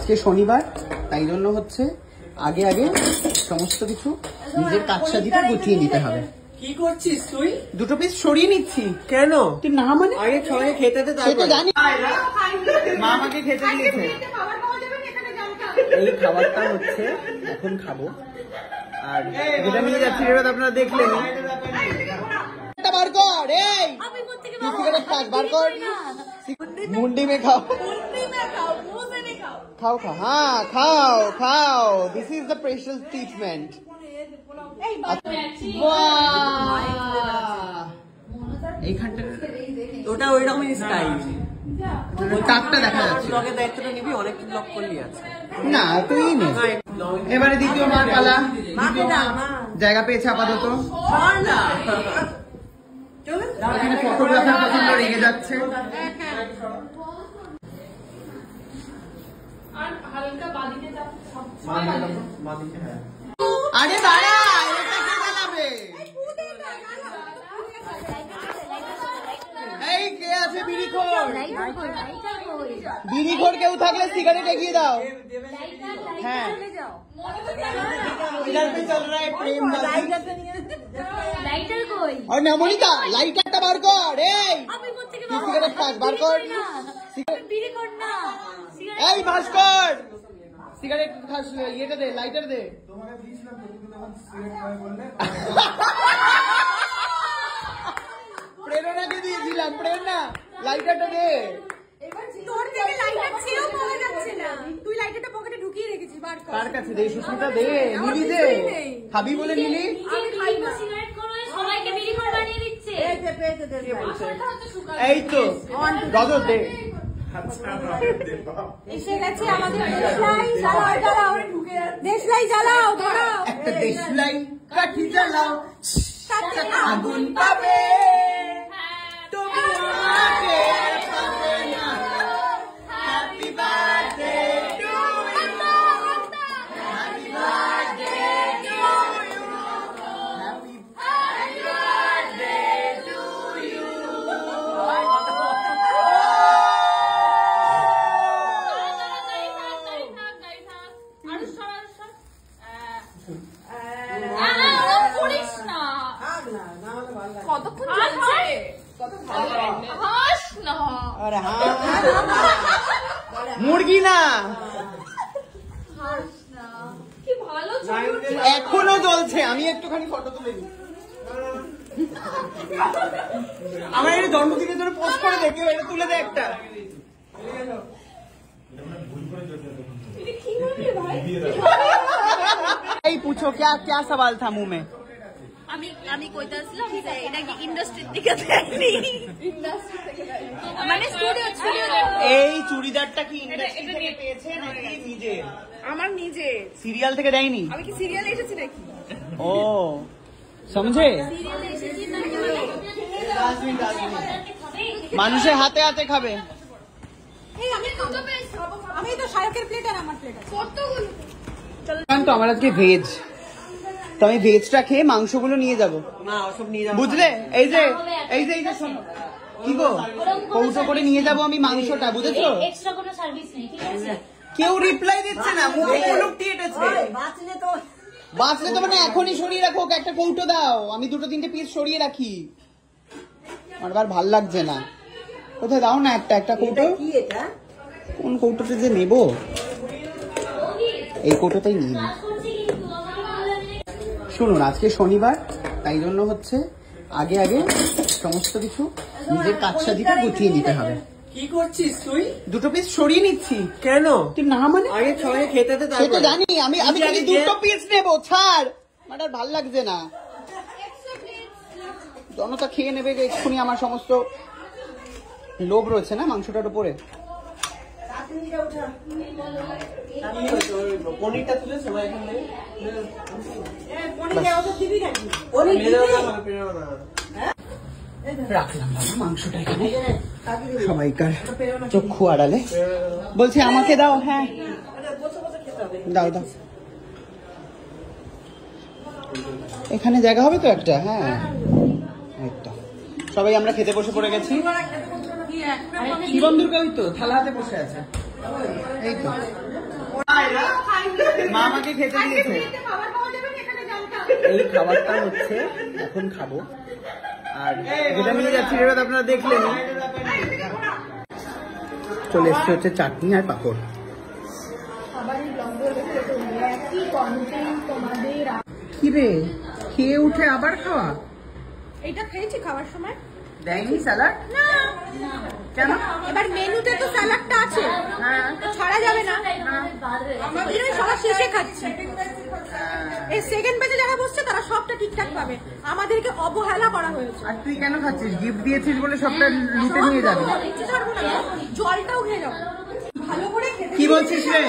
আজকে শনিবার, তাই জন্য হচ্ছে আগে আগে সমস্ত কিছু নিজের কাজ সাজিটা গুছিয়ে নিতে হবে। কি করছিস তুই? দুটো পিস সরিয়ে নিচ্ছি। কেন? তুই না মানে আগে সবাই খেতে দে, তারপর জানি মা আমাকে খেতে দিয়েছে। এই খাবারটা হচ্ছে এখন খাবো, আর যেটা নিয়ে যাচ্ছি সেটা আপনারা দেখলেন। বার কর, এই সিগারেট খাস, বার কর, মুন্ডি মে খাও, খাও খাও, হ্যাঁ খাও খাও, this is the precious treatment. এইখানটা ওটা ওই রকমই স্টাইল। কাকটা দেখা যাচ্ছে। ব্লগের দায়িত্বটা নিবি, অনেক ব্লগ করলি আছে না, তুই নে। এবারে দ্বিতীয় মার পালা। জায়গা পেয়েছে আপাতত। এখানে ফটোগ্রাফার পছন্দ রেগে যাচ্ছে। আরে দাঁড়া, এটা কে জ্বালাবে? এই কে আছে বিড়িখোর? বিড়িখোর কেউ থাকলে সিগারেট এগিয়ে দাও। হ্যাঁ, इधर पे चल रहा है प्रेम और नमोनिका लाइटरটা বার কর। এই তুই সিগারেট খাস, বার কর। এই ভাস্কর, সিগারেট খাস, ইয়েটা দে, লাইটার দে। প্রেরণাকে দিয়েছিলাম, প্রেরণা লাইটারটা দে। তোর থেকে লাইটার ছেও পাওয়া যাচ্ছে না, তুই লাইটারটা পকেটে ঢুকিয়ে রেখেছিস, বার কর। কার কাছে দে? সুস্মিতা দে, নিলি দে। খাবি বলে নিলি? আমি খাইবো সিগারেট করে সবাইকে বিড়ি করে বানিয়ে দিচ্ছে। এই তো রজত দে। এসে গেছে আমাদের দেশলাই, জ্বালাও জ্বালাও, দেশলাই জ্বালাও, ধরাও একটা দেশলাই কাঠি জ্বালাও, আগুন পাবে তুমি আমাকে পাবে না। Happy birthday to you, happy birthday to you, happy birthday to you. আরে হ্যাঁ, মুরগি না, এখনো জ্বলছে। আমি একটুখানি ফটো তুলে দিই। আমার এই জন্মদিনের জন্য পোস্ট করে দে, কেউ এটা তুলে দে একটা। এই পুছো, क्या सवाल था मुंह में? আমি কইতাছিলাম যে এটা কি ইন্ডাস্ট্রির দিকে দেয়নি, মানে স্টুডিও ছিল। এই চুড়িদারটা কি ইন্ডাস্ট্রি থেকে পেয়েছে নাকি নিজে? আমার নিজে, সিরিয়াল থেকে দেয়নি। আমি কি সিরিয়ালে এসেছি নাকি? ও সমঝে, সিরিয়ালে এসেছি না, মানুষের হাতে হাতে খাবে। এই আমি কত পেয়েছি? আমি তো শায়কের প্লেট আর আমার প্লেট আছে কতগুলো। তো আমার আজকে ভেজ, তো আমি ভেজটা খেয়ে মাংসগুলো নিয়ে যাবো। না, ওসব নিয়ে যাবো, বুঝলে? এই যে এই যে এই যে শোনো, কি গো, কৌটো করে নিয়ে যাবো আমি মাংসটা, বুঝেছো? এক্সট্রা কোনো সার্ভিস নেই, ঠিক আছে? কেউ রিপ্লাই দিচ্ছে না, মুখে কুলুপ টিয়েটেছে। বাঁচলে তো মানে এখনই সরিয়ে রাখো, ওকে একটা কৌটো দাও, আমি দুটো তিনটে পিস সরিয়ে রাখি। আমার বার ভাল লাগছে না, কোথায় দাও না একটা একটা কৌটো। কোন কৌটোতে যে নেবো, এই কৌটোটাই নিয়ে নি। শুনুন, আজকে শনিবার, তাই জন্য হচ্ছে আগে আগে সমস্ত কিছু নিজের কাজ সাজিটা গুছিয়ে নিতে হবে। কি করছিস তুই? দুটো পিস সরিয়ে নিচ্ছি। কেন? তুই না মানে আগে সবাই খেতে দে, সে তো তারপর জানি। আমি খালি দুটো পিস নেবো, ছাড়। আমার ভাল লাগছে না, জনতা খেয়ে নেবে এক্ষুনি। আমার সমস্ত লোভ রয়েছে না মাংসটার উপরে। পনিরটা তুলে সবাই এখানে রাখলাম মাংসটা এখানে সবাইকার চক্ষু আড়ালে। বলছি আমাকে দাও। হ্যাঁ দাও দাও, এখানে জায়গা হবে তো একটা। হ্যাঁ একটা, সবাই আমরা খেতে বসে পড়ে গেছি। শিবম দুর্গা ওই তো থালা হাতে বসে আছে, এই তো। মা আমাকে খেতে দিয়েছে। এই খাবারটা হচ্ছে এখন খাবো, আর যেটা নিয়ে যাচ্ছি সেটা তো আপনারা দেখলেনই। চলে এসছে হচ্ছে চাটনি আর পাঁপড়। কি রে, খেয়ে উঠে আবার খাওয়া? এটা খেয়েছি খাওয়ার সময়। দেয়নি স্যালাড? না কেন? এবার মেনুতে তো স্যালাডটা আছে, হ্যাঁ, তো ছাড়া যাবে না। আমরা সবার শেষে খাচ্ছি। এই সেকেন্ড পেজে যারা বসছে তারা সবটা ঠিকঠাক পাবে, আমাদেরকে অবহেলা করা হয়েছে। আর তুই কেন খাচ্ছিস? গিফট দিয়েছিস বলে সবটা লুটে নিয়ে যাবে। জলটাও খেয়ে যাবো ভালো করে। কি বলছিস রে?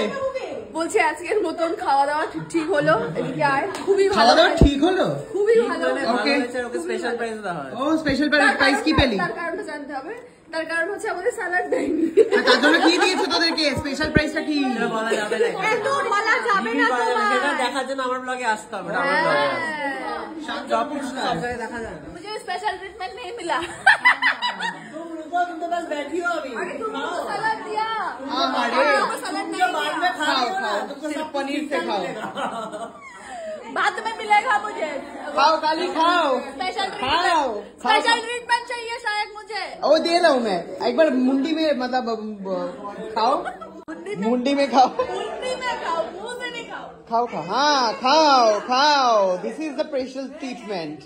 বলছি আজকের মতন খাওয়া দাওয়া ঠিক হলো। এদিকে আয়, খুবই ভালো। খাওয়া দাওয়া ঠিক হলো? খুবই ভালো। ওকে, ওকে স্পেশাল প্রাইজ দেওয়া হয়। ও স্পেশাল প্রাইস কি পেলি? তার কারণটা জানতে হবে। তার কারণ হচ্ছে আমাদের স্যালাড দেয়নি। তার জন্য কি দিয়েছো তোদেরকে? স্পেশাল প্রাইসটা কি? এটা বলা যাবে না। এত বলা যাবে না তোমার। সেটা দেখার জন্য আমার ব্লগে আসতে হবে। আমার ব্লগে সব জায়গায় দেখা যায় না। मुझे स्पेशल ट्रीटमेंट नहीं मिला। तुम रुको, तुम तो बस बैठी हो अभी। तुमको सलाद दिया। अरे सलाद नहीं बाद में खाओ खाओ, सिर्फ पनीर से खाओ। बाद में मिलेगा मुझे। खाओ काली खाओ। स्पेशल खाओ स्पेशल ट्रीटमेंट चाहिए शायद मुझे। वो दे रहा हूँ मैं। एक बार मुंडी में मतलब खाओ, मुंडी में खाओ, मुंडी में खाओ, मुंह से नहीं खाओ। खाओ खाओ, हाँ खाओ खाओ। This is the special treatment.